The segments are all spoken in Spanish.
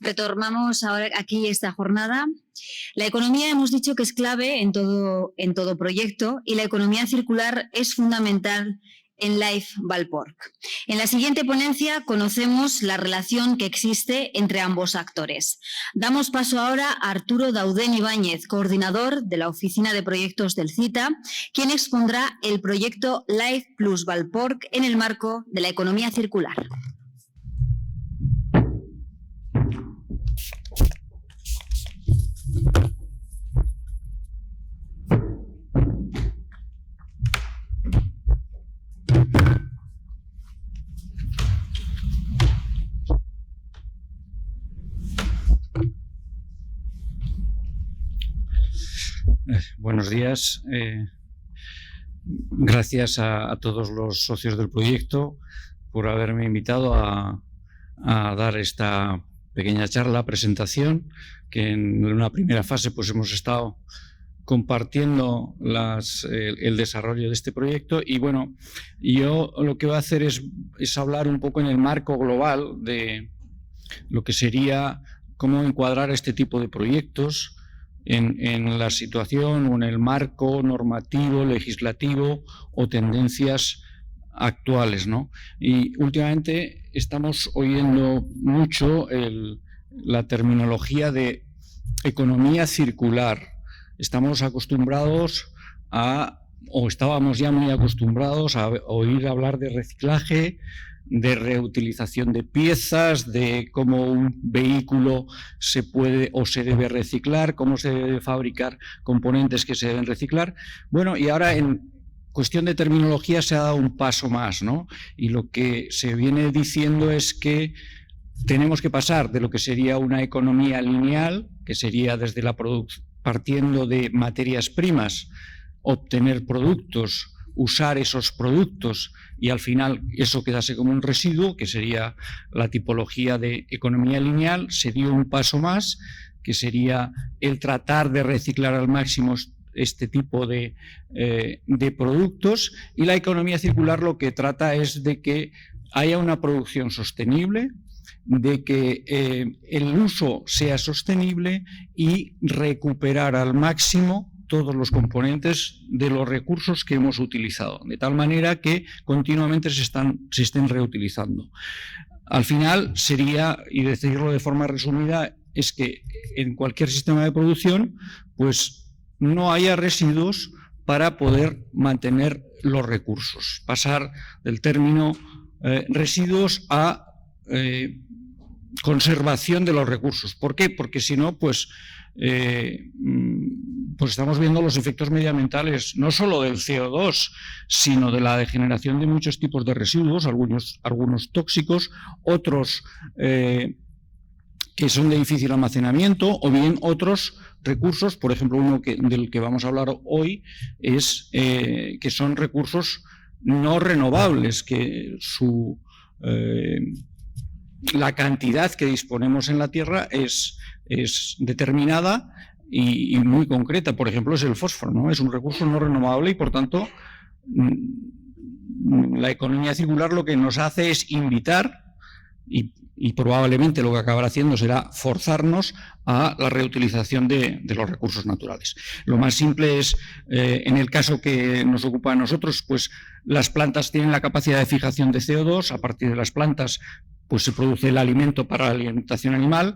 Retomamos ahora aquí esta jornada. La economía hemos dicho que es clave en todo proyecto y la economía circular es fundamental en Life Valporc. En la siguiente ponencia conocemos la relación que existe entre ambos actores. Damos paso ahora a Arturo Dauden Ibáñez, coordinador de la Oficina de Proyectos del CITA, quien expondrá el proyecto Life Plus Valporc en el marco de la economía circular. Buenos días. Gracias a todos los socios del proyecto por haberme invitado a dar esta pequeña charla, presentación, que en una primera fase pues hemos estado compartiendo el desarrollo de este proyecto. Y bueno, yo lo que voy a hacer es hablar un poco en el marco global de lo que sería cómo encuadrar este tipo de proyectos en la situación o en el marco normativo, legislativo o tendencias actuales, ¿no? Y últimamente estamos oyendo mucho la terminología de economía circular. Estamos acostumbrados o estábamos ya muy acostumbrados a oír hablar de reciclaje, de reutilización de piezas, de cómo un vehículo se puede o se debe reciclar, cómo se debe fabricar componentes que se deben reciclar. Bueno, y ahora en cuestión de terminología se ha dado un paso más, ¿no? Y lo que se viene diciendo es que tenemos que pasar de lo que sería una economía lineal, que sería desde la partiendo de materias primas, obtener productos, usar esos productos y al final eso quedase como un residuo, que sería la tipología de economía lineal. Se dio un paso más, que sería el tratar de reciclar al máximo este tipo de productos, y la economía circular lo que trata es de que haya una producción sostenible, de que el uso sea sostenible y recuperar al máximo todos los componentes de los recursos que hemos utilizado, de tal manera que continuamente se estén reutilizando. Al final sería, y decirlo de forma resumida, es que en cualquier sistema de producción pues no haya residuos para poder mantener los recursos. Pasar del término residuos a conservación de los recursos. ¿Por qué? Porque si no, pues estamos viendo los efectos medioambientales no solo del CO2, sino de la degeneración de muchos tipos de residuos, algunos tóxicos, otros que son de difícil almacenamiento, o bien otros recursos, por ejemplo, uno del que vamos a hablar hoy es que son recursos no renovables, que la cantidad que disponemos en la Tierra es determinada y muy concreta. Por ejemplo, es el fósforo, ¿no? Es un recurso no renovable y, por tanto, la economía circular lo que nos hace es invitar, y probablemente lo que acabará haciendo será forzarnos a la reutilización de los recursos naturales. Lo más simple es, en el caso que nos ocupa a nosotros, pues las plantas tienen la capacidad de fijación de CO2, a partir de las plantas pues se produce el alimento para la alimentación animal,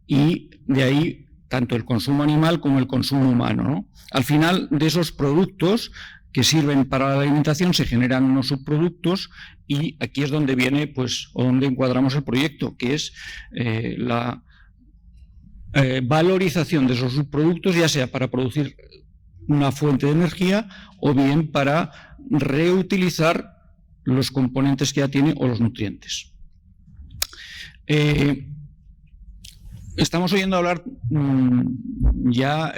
y de ahí tanto el consumo animal como el consumo humano, ¿no? Al final de esos productos que sirven para la alimentación se generan unos subproductos, y aquí es donde viene, pues, o donde encuadramos el proyecto, que es la valorización de esos subproductos, ya sea para producir una fuente de energía o bien para reutilizar los componentes que ya tiene o los nutrientes. Estamos oyendo hablar ya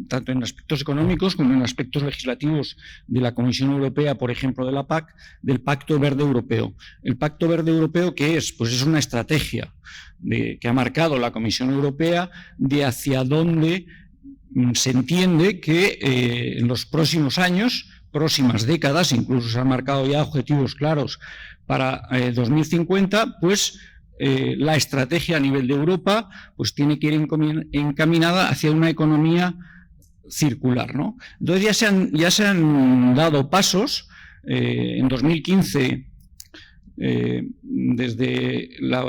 tanto en aspectos económicos como en aspectos legislativos de la Comisión Europea, por ejemplo de la PAC, del Pacto Verde Europeo. ¿El Pacto Verde Europeo qué es? Pues es una estrategia que ha marcado la Comisión Europea de hacia dónde se entiende que en los próximos años, próximas décadas, incluso se han marcado ya objetivos claros para 2050, pues la estrategia a nivel de Europa pues tiene que ir encaminada hacia una economía circular, ¿no? Entonces ya se han dado pasos. En 2015, desde las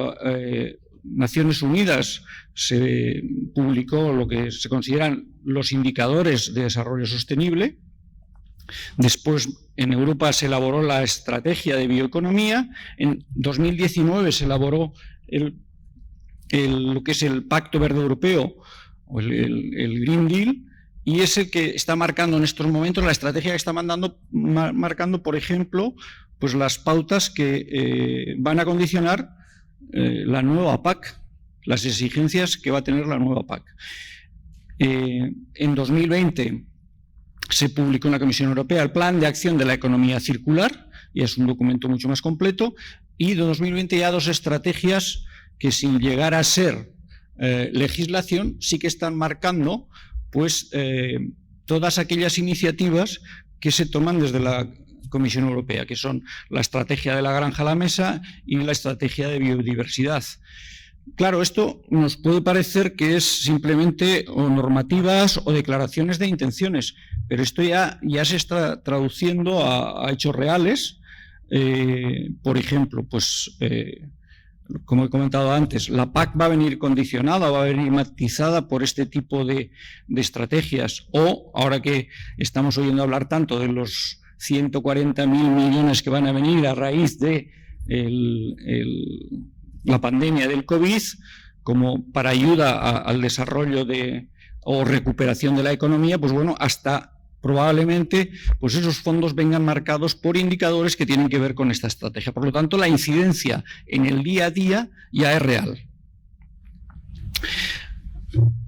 Naciones Unidas se publicó lo que se consideran los indicadores de desarrollo sostenible. Después, en Europa se elaboró la estrategia de bioeconomía. En 2019 se elaboró lo que es el Pacto Verde Europeo, o el Green Deal, y es el que está marcando en estos momentos la estrategia que está marcando, por ejemplo, pues las pautas que van a condicionar la nueva PAC, las exigencias que va a tener la nueva PAC. En 2020 se publicó en la Comisión Europea el Plan de Acción de la Economía Circular, y es un documento mucho más completo, y de 2020 ya 2 estrategias que, sin llegar a ser legislación, sí que están marcando pues todas aquellas iniciativas que se toman desde la Comisión Europea, que son la estrategia de la granja a la mesa y la estrategia de biodiversidad. Claro, esto nos puede parecer que es simplemente o normativas o declaraciones de intenciones, pero esto ya se está traduciendo a hechos reales. Por ejemplo, pues como he comentado antes, la PAC va a venir condicionada, va a venir matizada por este tipo de estrategias, o ahora que estamos oyendo hablar tanto de los 140.000 millones que van a venir a raíz de la pandemia del COVID, como para ayuda al desarrollo o recuperación de la economía, pues bueno, hasta probablemente pues esos fondos vengan marcados por indicadores que tienen que ver con esta estrategia. Por lo tanto, la incidencia en el día a día ya es real.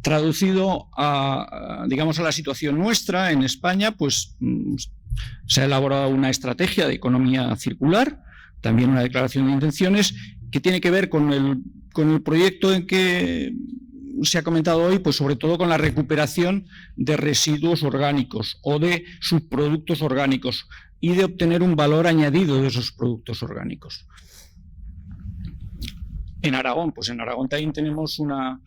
Traducido a la situación nuestra en España, pues se ha elaborado una estrategia de economía circular, también una declaración de intenciones, que tiene que ver con el proyecto en que se ha comentado hoy, pues sobre todo con la recuperación de residuos orgánicos o de subproductos orgánicos y de obtener un valor añadido de esos productos orgánicos. En Aragón, pues en Aragón también tenemos una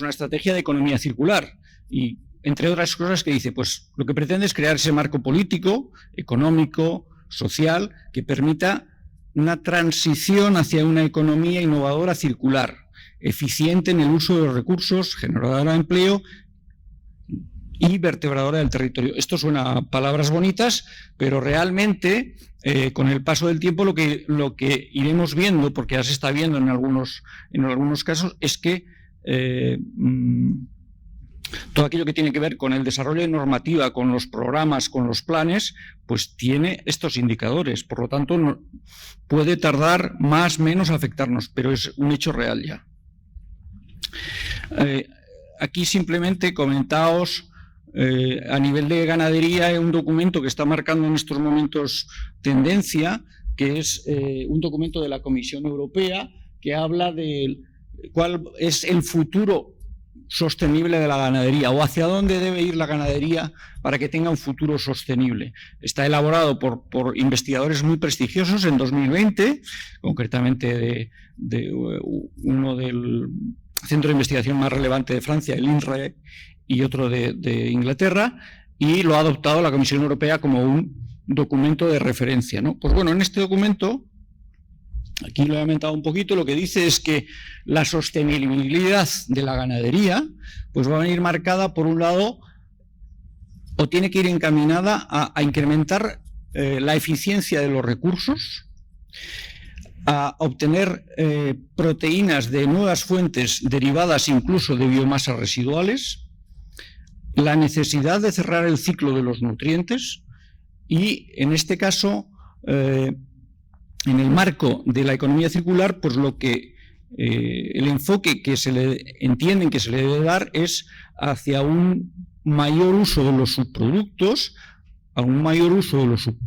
estrategia de economía circular y, entre otras cosas, que dice, pues lo que pretende es crear ese marco político, económico, social, que permita una transición hacia una economía innovadora circular, eficiente en el uso de los recursos, generadora de empleo y vertebradora del territorio. Esto suena a palabras bonitas, pero realmente con el paso del tiempo lo que iremos viendo, porque ya se está viendo en algunos casos, es que todo aquello que tiene que ver con el desarrollo de normativa, con los programas, con los planes, pues tiene estos indicadores. Por lo tanto, puede tardar más o menos a afectarnos, pero es un hecho real ya. Aquí simplemente comentaos a nivel de ganadería un documento que está marcando en estos momentos tendencia, que es un documento de la Comisión Europea que habla de cuál es el futuro sostenible de la ganadería o hacia dónde debe ir la ganadería para que tenga un futuro sostenible. Está elaborado por investigadores muy prestigiosos en 2020, concretamente de uno del centro de investigación más relevante de Francia, el INRAE, y otro de Inglaterra, y lo ha adoptado la Comisión Europea como un documento de referencia, ¿no? Pues bueno, en este documento, aquí lo he aumentado un poquito, lo que dice es que la sostenibilidad de la ganadería pues va a venir marcada, por un lado, o tiene que ir encaminada a incrementar la eficiencia de los recursos, a obtener proteínas de nuevas fuentes derivadas incluso de biomasas residuales, la necesidad de cerrar el ciclo de los nutrientes y, en este caso, en el marco de la economía circular, pues el enfoque que se le entienden que se le debe dar es hacia un mayor uso de los subproductos, a un mayor uso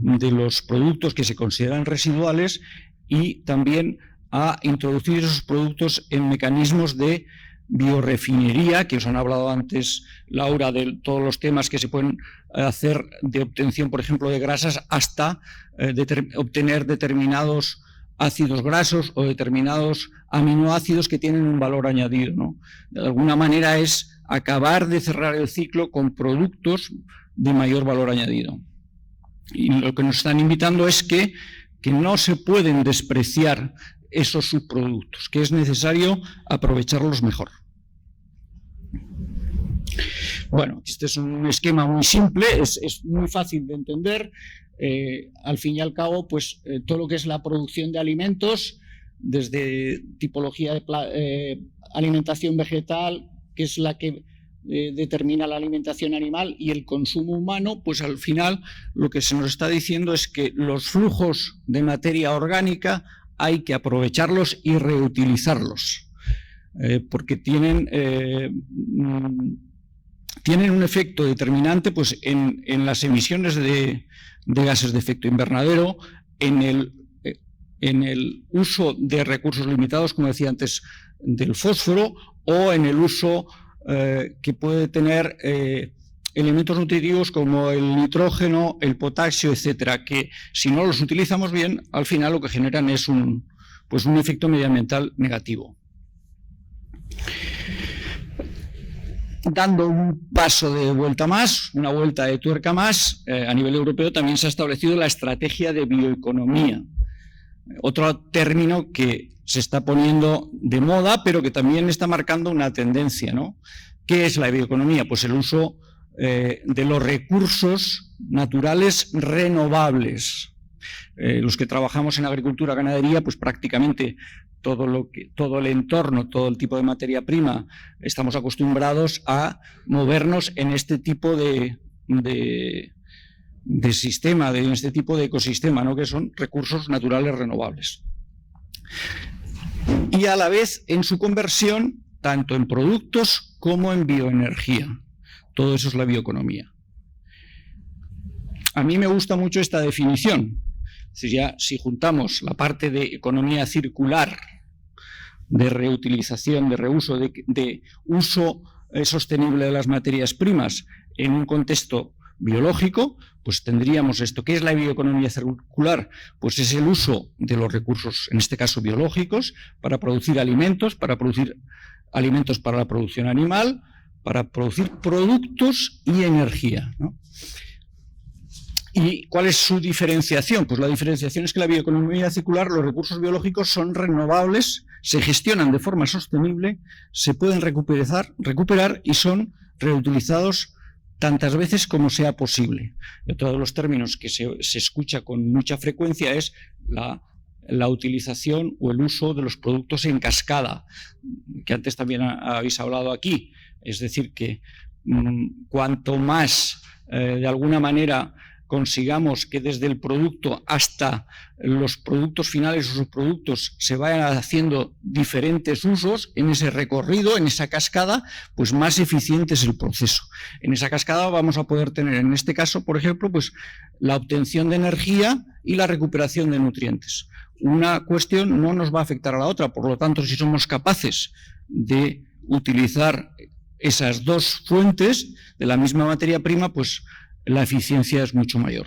de los productos que se consideran residuales y también a introducir esos productos en mecanismos de biorefinería, que os han hablado antes, Laura, de todos los temas que se pueden hacer de obtención, por ejemplo, de grasas, hasta obtener determinados ácidos grasos o determinados aminoácidos que tienen un valor añadido, ¿no? De alguna manera es acabar de cerrar el ciclo con productos de mayor valor añadido. Y lo que nos están invitando es que no se pueden despreciar esos subproductos, que es necesario aprovecharlos mejor. Bueno, este es un esquema muy simple, es muy fácil de entender. Al fin y al cabo, pues todo lo que es la producción de alimentos, desde tipología de alimentación vegetal, que es la que determina la alimentación animal, y el consumo humano, pues al final lo que se nos está diciendo es que los flujos de materia orgánica hay que aprovecharlos y reutilizarlos, porque tienen un efecto determinante, pues, en las emisiones de gases de efecto invernadero, en el uso de recursos limitados, como decía antes, del fósforo, o en el uso que puede tener elementos nutritivos como el nitrógeno, el potasio, etcétera, que si no los utilizamos bien, al final lo que generan es un efecto medioambiental negativo. Dando un paso de vuelta más, una vuelta de tuerca más, a nivel europeo también se ha establecido la estrategia de bioeconomía. Otro término que se está poniendo de moda, pero que también está marcando una tendencia, ¿no? ¿Qué es la bioeconomía? Pues el uso de los recursos naturales renovables. Los que trabajamos en agricultura, ganadería, pues prácticamente todo el entorno, todo el tipo de materia prima, estamos acostumbrados a movernos en este tipo de sistema, en este tipo de ecosistema, ¿no? Que son recursos naturales renovables. Y a la vez en su conversión, tanto en productos como en bioenergía. Todo eso es la bioeconomía. A mí me gusta mucho esta definición. Si juntamos la parte de economía circular, de reutilización, de reuso, de uso sostenible de las materias primas en un contexto biológico, pues tendríamos esto. ¿Qué es la bioeconomía circular? Pues es el uso de los recursos, en este caso biológicos, para producir alimentos para la producción animal, para producir productos y energía, ¿no? ¿Y cuál es su diferenciación? Pues la diferenciación es que la bioeconomía circular, los recursos biológicos son renovables, se gestionan de forma sostenible, se pueden recuperar y son reutilizados tantas veces como sea posible. Otro de los términos que se escucha con mucha frecuencia es la utilización o el uso de los productos en cascada, que antes también habéis hablado aquí. Es decir, que cuanto más, de alguna manera, consigamos que desde el producto hasta los productos finales o subproductos se vayan haciendo diferentes usos en ese recorrido, en esa cascada, pues más eficiente es el proceso. En esa cascada vamos a poder tener, en este caso, por ejemplo, pues la obtención de energía y la recuperación de nutrientes. Una cuestión no nos va a afectar a la otra, por lo tanto, si somos capaces de utilizar esas dos fuentes de la misma materia prima, pues la eficiencia es mucho mayor.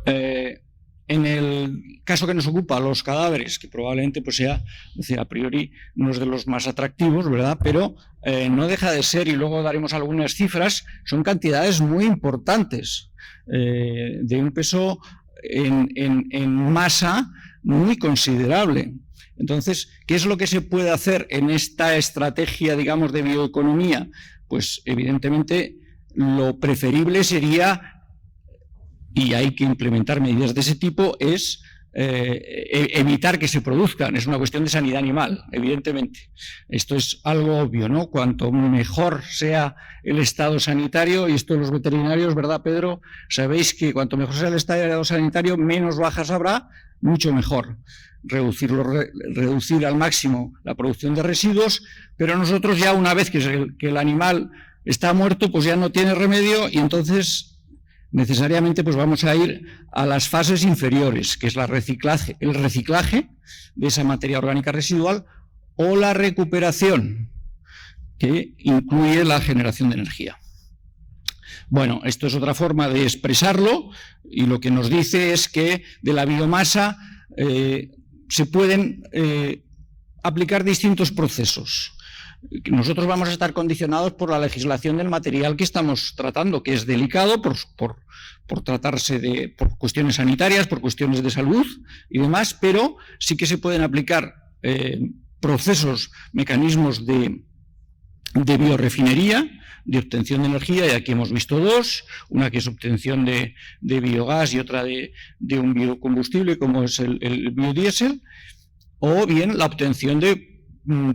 En el caso que nos ocupa, los cadáveres, que probablemente pues sea, es decir, a priori no es de los más atractivos, ¿verdad? Pero no deja de ser, y luego daremos algunas cifras, son cantidades muy importantes, de un peso en masa muy considerable. Entonces, ¿qué es lo que se puede hacer en esta estrategia, digamos, de bioeconomía? Pues evidentemente lo preferible sería, y hay que implementar medidas de ese tipo, es evitar que se produzcan. Es una cuestión de sanidad animal, evidentemente. Esto es algo obvio, ¿no? Cuanto mejor sea el estado sanitario, y esto los veterinarios, ¿verdad, Pedro? Sabéis que cuanto mejor sea el estado sanitario, menos bajas habrá, mucho mejor. Reducir al máximo la producción de residuos, pero nosotros ya una vez que el animal está muerto, pues ya no tiene remedio, y entonces necesariamente pues vamos a ir a las fases inferiores, que es el reciclaje de esa materia orgánica residual o la recuperación, que incluye la generación de energía. Bueno, esto es otra forma de expresarlo y lo que nos dice es que de la biomasa se pueden aplicar distintos procesos. Nosotros vamos a estar condicionados por la legislación del material que estamos tratando, que es delicado por tratarse por cuestiones sanitarias, por cuestiones de salud y demás, pero sí que se pueden aplicar procesos, mecanismos de biorefinería, de obtención de energía, y aquí hemos visto dos, una que es obtención de biogás y otra de un biocombustible como es el biodiesel, o bien la obtención de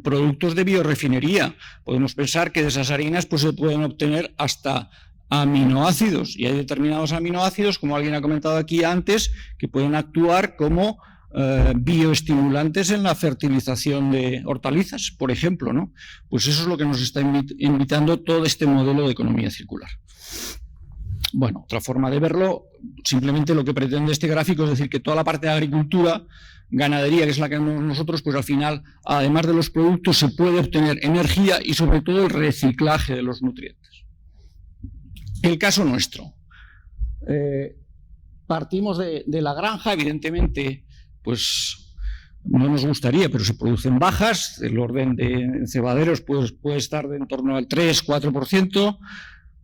productos de biorefinería. Podemos pensar que de esas harinas pues, se pueden obtener hasta aminoácidos, y hay determinados aminoácidos, como alguien ha comentado aquí antes, que pueden actuar como bioestimulantes en la fertilización de hortalizas, por ejemplo, ¿no? Pues eso es lo que nos está invitando todo este modelo de economía circular. Bueno, otra forma de verlo, simplemente lo que pretende este gráfico es decir que toda la parte de agricultura, ganadería, que es la que nosotros, pues al final, además de los productos, se puede obtener energía y sobre todo el reciclaje de los nutrientes. El caso nuestro. Partimos de la granja, evidentemente, pues no nos gustaría, pero se producen bajas, el orden de cebaderos pues, puede estar de en torno al 3-4%,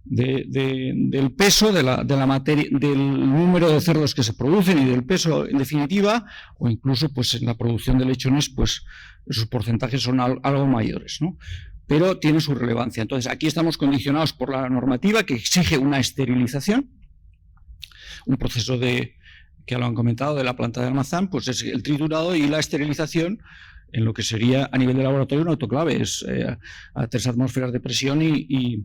del peso, de la materia, del número de cerdos que se producen y del peso en definitiva, o incluso pues en la producción de lechones, pues esos porcentajes son algo mayores, ¿no? Pero tiene su relevancia. Entonces aquí estamos condicionados por la normativa que exige una esterilización, un proceso que lo han comentado de la planta de Almazán, pues es el triturado y la esterilización en lo que sería a nivel de laboratorio un autoclave, es a 3 atmósferas de presión y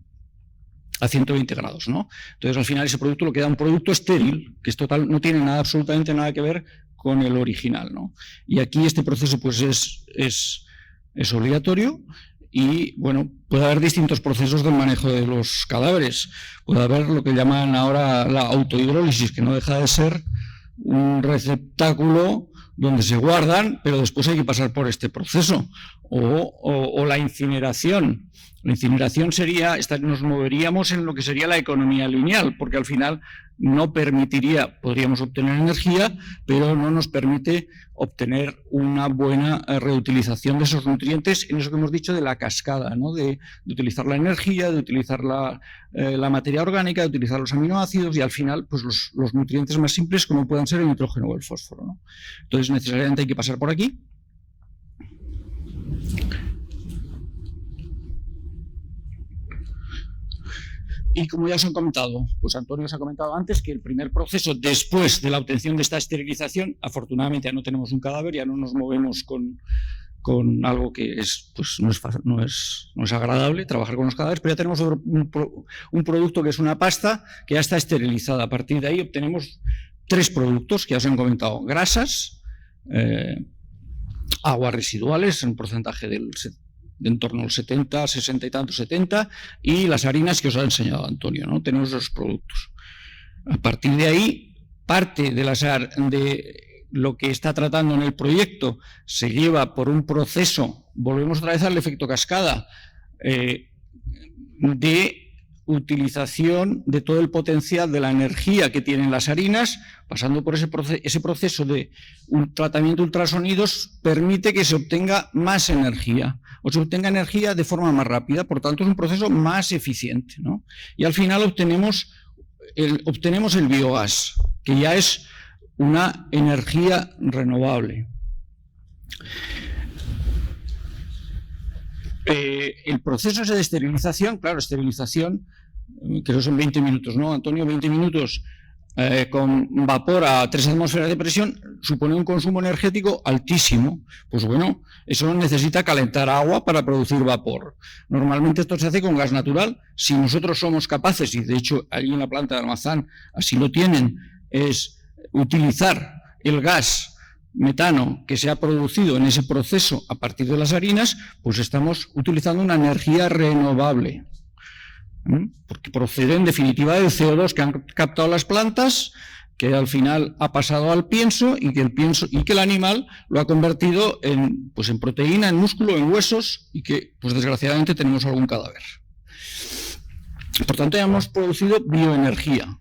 a 120 grados, ¿no? Entonces, al final, ese producto lo queda un producto estéril, que es total, no tiene absolutamente nada que ver con el original, ¿no? Y aquí este proceso, pues, es obligatorio y, bueno, puede haber distintos procesos del manejo de los cadáveres. Puede haber lo que llaman ahora la autohidrólisis, que no deja de ser un receptáculo donde se guardan, pero después hay que pasar por este proceso. O la incineración. La incineración sería, nos moveríamos en lo que sería la economía lineal, porque al final no permitiría, podríamos obtener energía, pero no nos permite obtener una buena reutilización de esos nutrientes, en eso que hemos dicho de la cascada, ¿no? De utilizar la energía, de utilizar la materia orgánica, de utilizar los aminoácidos y al final pues los nutrientes más simples como puedan ser el nitrógeno o el fósforo, ¿no? Entonces necesariamente hay que pasar por aquí. Y como ya os he comentado, pues Antonio os ha comentado antes que el primer proceso después de la obtención de esta esterilización, afortunadamente ya no tenemos un cadáver, ya no nos movemos con algo que es, pues no es agradable trabajar con los cadáveres, pero ya tenemos un producto que es una pasta que ya está esterilizada. A partir de ahí obtenemos 3 productos que ya os he comentado: grasas, aguas residuales en un porcentaje de en torno al 70, 60 y tanto, 70, y las harinas que os ha enseñado Antonio, ¿no? Tenemos los productos. A partir de ahí, parte de lo que está tratando en el proyecto se lleva por un proceso, volvemos otra vez al efecto cascada, de utilización de todo el potencial de la energía que tienen las harinas, pasando por ese proceso de un tratamiento de ultrasonidos, permite que se obtenga más energía, o se obtenga energía de forma más rápida, por tanto es un proceso más eficiente, ¿no? Y al final obtenemos el biogás, que ya es una energía renovable. El proceso de esterilización, claro, esterilización, creo que son 20 minutos, ¿no, Antonio? 20 minutos con vapor a 3 atmósferas de presión supone un consumo energético altísimo. Pues bueno, eso necesita calentar agua para producir vapor. Normalmente esto se hace con gas natural. Si nosotros somos capaces, y de hecho allí en la planta de Almazán así lo tienen, es utilizar el gas metano que se ha producido en ese proceso a partir de las harinas, pues estamos utilizando una energía renovable, porque procede en definitiva del CO2 que han captado las plantas, que al final ha pasado al pienso y que el animal lo ha convertido en proteína, en músculo, en huesos, y que pues desgraciadamente tenemos algún cadáver. Por tanto, ya hemos producido bioenergía.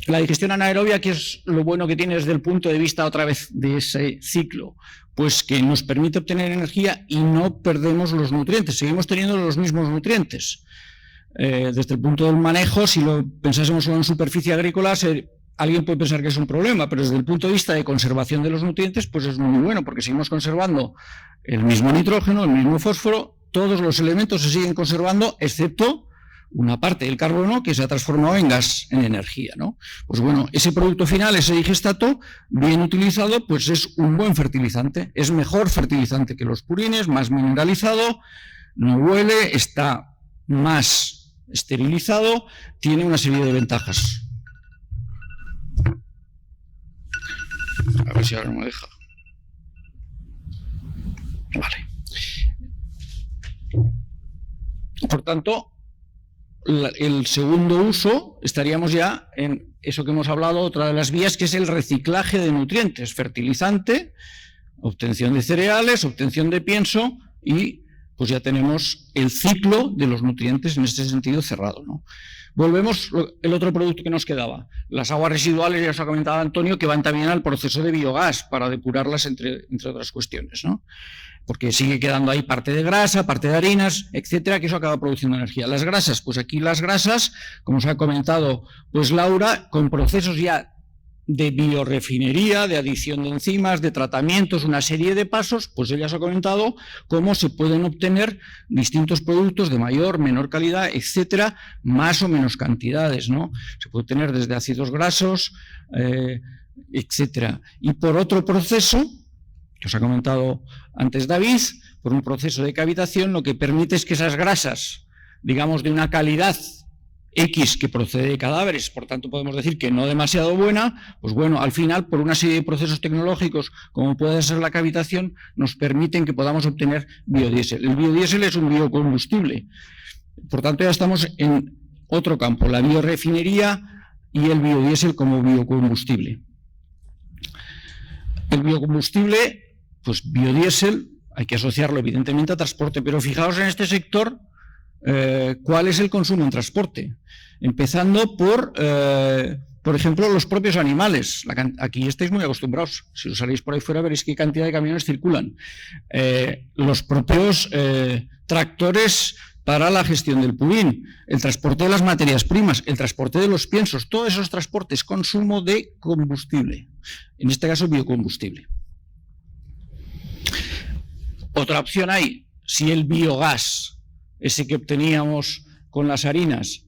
La digestión anaerobia, que es lo bueno que tiene desde el punto de vista otra vez de ese ciclo, pues que nos permite obtener energía y no perdemos los nutrientes, seguimos teniendo los mismos nutrientes. Desde el punto del manejo, si lo pensásemos solo en superficie agrícola, alguien puede pensar que es un problema, pero desde el punto de vista de conservación de los nutrientes, pues es muy bueno, porque seguimos conservando el mismo nitrógeno, el mismo fósforo, todos los elementos se siguen conservando, excepto una parte del carbono que se ha transformado en gas, en energía, ¿no? Pues bueno, ese producto final, ese digestato, bien utilizado, pues es un buen fertilizante, es mejor fertilizante que los purines, más mineralizado, no huele, está más esterilizado, tiene una serie de ventajas. A ver si ahora no me deja. Vale. Por tanto, el segundo uso, estaríamos ya en eso que hemos hablado, otra de las vías, que es el reciclaje de nutrientes, fertilizante, obtención de cereales, obtención de pienso, y pues ya tenemos el ciclo de los nutrientes en este sentido cerrado, ¿no? Volvemos, el otro producto que nos quedaba, las aguas residuales, ya os ha comentado Antonio, que van también al proceso de biogás para depurarlas, entre otras cuestiones, ¿no? Porque sigue quedando ahí parte de grasa, parte de harinas, etcétera, que eso acaba produciendo energía. Las grasas, pues aquí las grasas, como os ha comentado pues Laura, con procesos ya de biorefinería, de adición de enzimas, de tratamientos, una serie de pasos, pues ella os ha comentado cómo se pueden obtener distintos productos de mayor, menor calidad, etcétera, más o menos cantidades, ¿no? Se puede obtener desde ácidos grasos, etcétera. Y por otro proceso, que os ha comentado antes David, por un proceso de cavitación, lo que permite es que esas grasas, digamos de una calidad X que procede de cadáveres, por tanto podemos decir que no demasiado buena, pues bueno, al final por una serie de procesos tecnológicos como puede ser la cavitación, nos permiten que podamos obtener biodiesel. El biodiesel es un biocombustible, por tanto ya estamos en otro campo, la biorefinería y el biodiesel como biocombustible. El biocombustible, pues biodiesel, hay que asociarlo evidentemente a transporte, pero fijaos en este sector cuál es el consumo en transporte, empezando por ejemplo, los propios animales. Aquí estáis muy acostumbrados, si os salís por ahí fuera veréis qué cantidad de camiones circulan. Los propios tractores para la gestión del purín, el transporte de las materias primas, el transporte de los piensos, todos esos transportes, consumo de combustible, en este caso biocombustible. Otra opción hay, si el biogás, ese que obteníamos con las harinas,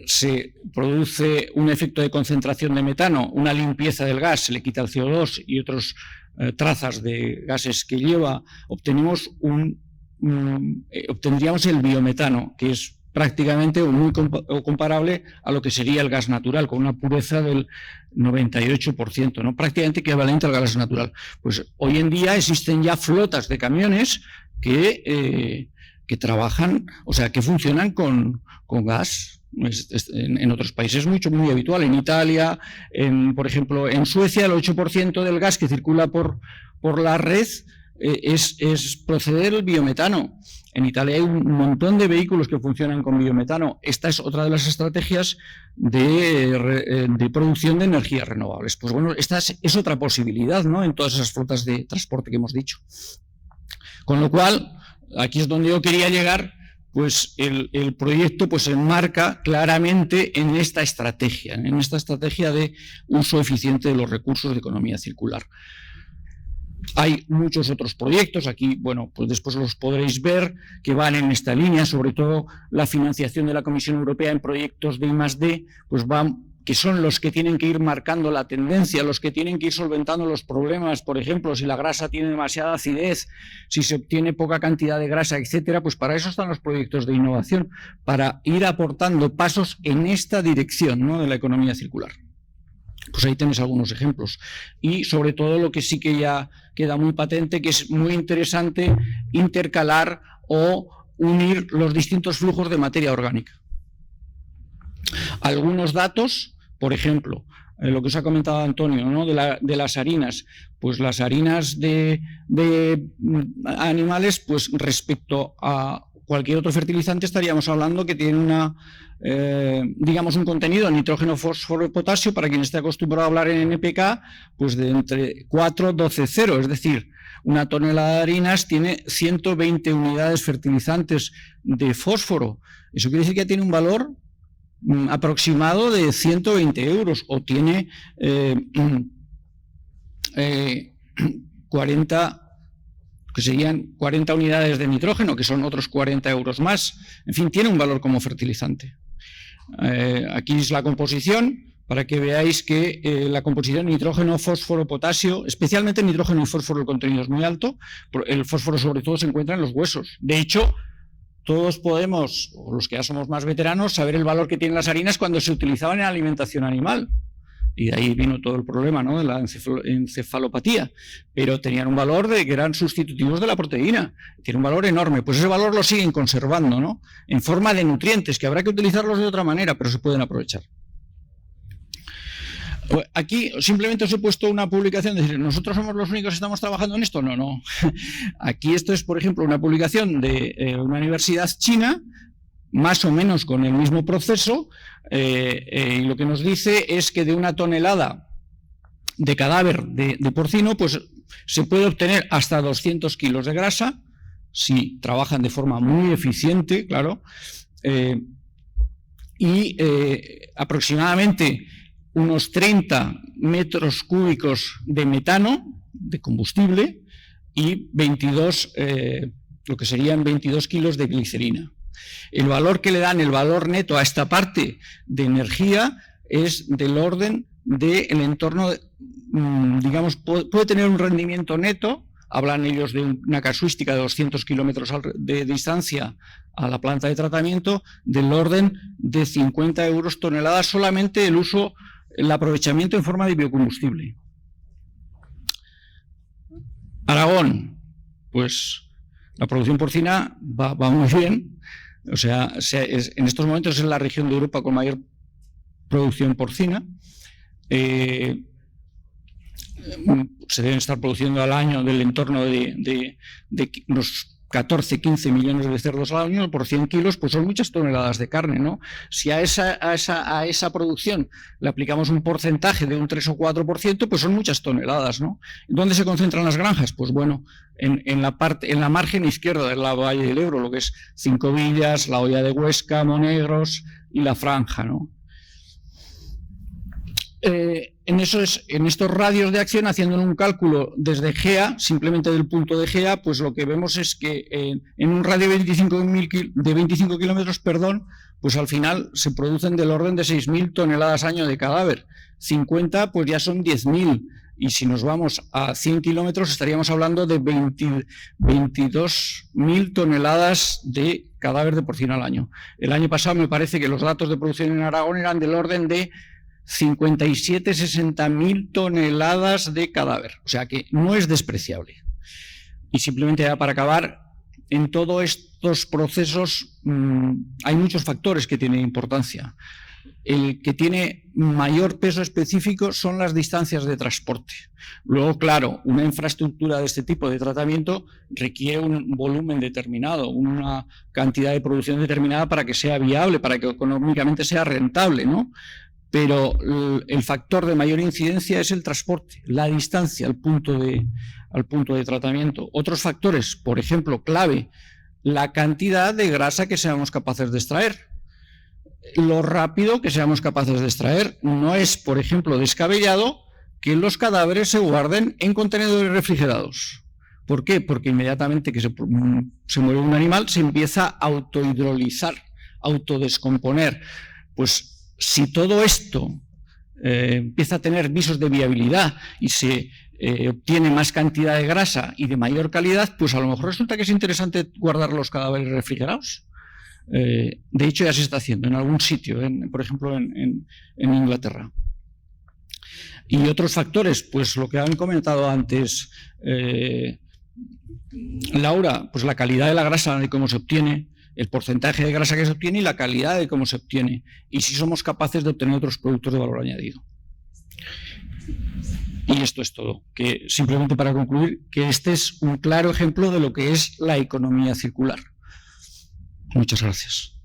se produce un efecto de concentración de metano, una limpieza del gas, se le quita el CO2 y otras trazas de gases que lleva, obtendríamos el biometano, que es prácticamente muy comparable a lo que sería el gas natural, con una pureza del 98%, ¿no? Prácticamente equivalente al gas natural. Pues hoy en día existen ya flotas de camiones que trabajan, o sea, que funcionan con gas. En otros países es muy habitual, en Italia, por ejemplo, en Suecia el 8% del gas que circula por la red es proceder del biometano. En Italia hay un montón de vehículos que funcionan con biometano. Esta es otra de las estrategias de producción de energías renovables. Pues bueno, esta es otra posibilidad, ¿no?, en todas esas flotas de transporte que hemos dicho. Con lo cual, aquí es donde yo quería llegar, pues el proyecto pues se enmarca claramente en esta estrategia de uso eficiente de los recursos de economía circular. Hay muchos otros proyectos, aquí, bueno, pues después los podréis ver, que van en esta línea, sobre todo la financiación de la Comisión Europea en proyectos de I+D, pues que son los que tienen que ir marcando la tendencia, los que tienen que ir solventando los problemas. Por ejemplo, si la grasa tiene demasiada acidez, si se obtiene poca cantidad de grasa, etcétera, pues para eso están los proyectos de innovación, para ir aportando pasos en esta dirección, ¿no?, de la economía circular. Pues ahí tenéis algunos ejemplos. Y sobre todo lo que sí que ya queda muy patente, que es muy interesante intercalar o unir los distintos flujos de materia orgánica. Algunos datos, por ejemplo, lo que os ha comentado Antonio, ¿no? de las harinas. Pues las harinas de animales, pues respecto a cualquier otro fertilizante estaríamos hablando que tiene digamos un contenido de nitrógeno, fósforo y potasio, para quien esté acostumbrado a hablar en NPK, pues de entre 4 y 12, 0, es decir, una tonelada de harinas tiene 120 unidades fertilizantes de fósforo. Eso quiere decir que tiene un valor aproximado de 120 euros, o tiene 40, que serían 40 unidades de nitrógeno, que son otros 40 euros más. En fin, tiene un valor como fertilizante. Aquí es la composición, para que veáis que la composición nitrógeno, fósforo, potasio, especialmente nitrógeno y fósforo, el contenido es muy alto. El fósforo sobre todo se encuentra en los huesos. De hecho, todos podemos, o los que ya somos más veteranos, saber el valor que tienen las harinas cuando se utilizaban en alimentación animal. Y de ahí vino todo el problema, ¿no?, de la encefalopatía. Pero tenían un valor de que eran sustitutivos de la proteína. Tiene un valor enorme. Pues ese valor lo siguen conservando, ¿no?, en forma de nutrientes, que habrá que utilizarlos de otra manera, pero se pueden aprovechar. Aquí simplemente os he puesto una publicación, de decir, ¿nosotros somos los únicos que estamos trabajando en esto? No, no. Aquí esto es, por ejemplo, una publicación de una universidad china, más o menos con el mismo proceso, y lo que nos dice es que de una tonelada de cadáver de porcino, pues se puede obtener hasta 200 kilos de grasa, si trabajan de forma muy eficiente, claro, y aproximadamente unos 30 metros cúbicos de metano, de combustible, y 22, lo que serían 22 kilos de glicerina. El valor que le dan, el valor neto a esta parte de energía, es del orden del entorno, digamos, puede tener un rendimiento neto, hablan ellos de una casuística de 200 kilómetros de distancia a la planta de tratamiento, del orden de 50 euros tonelada, solamente el uso, el aprovechamiento en forma de biocombustible. Aragón, pues la producción porcina va muy bien. O sea, en estos momentos es la región de Europa con mayor producción porcina. Se deben estar produciendo al año del entorno de unos 14, 15 millones de cerdos al año por 100 kilos, pues son muchas toneladas de carne, ¿no? Si a esa producción le aplicamos un porcentaje de un 3 o 4%, pues son muchas toneladas, ¿no? ¿Dónde se concentran las granjas? Pues bueno, en la margen izquierda del Valle del Ebro, lo que es Cinco Villas, La Hoya de Huesca, Monegros y La Franja, ¿no? En estos radios de acción, haciendo un cálculo desde GEA, simplemente del punto de GEA, pues lo que vemos es que en un radio de 25 kilómetros, pues al final se producen del orden de 6.000 toneladas año de cadáver. 50, pues ya son 10.000. Y si nos vamos a 100 kilómetros, estaríamos hablando de 22.000 toneladas de cadáver de porcino al año. El año pasado me parece que los datos de producción en Aragón eran del orden de 57-60.000 toneladas de cadáver. O sea que no es despreciable. Y simplemente ya para acabar, en todos estos procesos hay muchos factores que tienen importancia. El que tiene mayor peso específico son las distancias de transporte. Luego, claro, una infraestructura de este tipo de tratamiento requiere un volumen determinado, una cantidad de producción determinada para que sea viable, para que económicamente sea rentable, ¿no? Pero el factor de mayor incidencia es el transporte, la distancia al punto de tratamiento. Otros factores, por ejemplo, clave, la cantidad de grasa que seamos capaces de extraer. Lo rápido que seamos capaces de extraer. No es, por ejemplo, descabellado que los cadáveres se guarden en contenedores refrigerados. ¿Por qué? Porque inmediatamente que se muere un animal se empieza a autohidrolizar, autodescomponer. Pues si todo esto empieza a tener visos de viabilidad y se obtiene más cantidad de grasa y de mayor calidad, pues a lo mejor resulta que es interesante guardar los cadáveres refrigerados. De hecho, ya se está haciendo en algún sitio, por ejemplo en Inglaterra. Y otros factores, pues lo que han comentado antes Laura, pues la calidad de la grasa, de cómo se obtiene, el porcentaje de grasa que se obtiene y la calidad de cómo se obtiene, y si somos capaces de obtener otros productos de valor añadido. Y esto es todo. Que simplemente para concluir, que este es un claro ejemplo de lo que es la economía circular. Muchas gracias.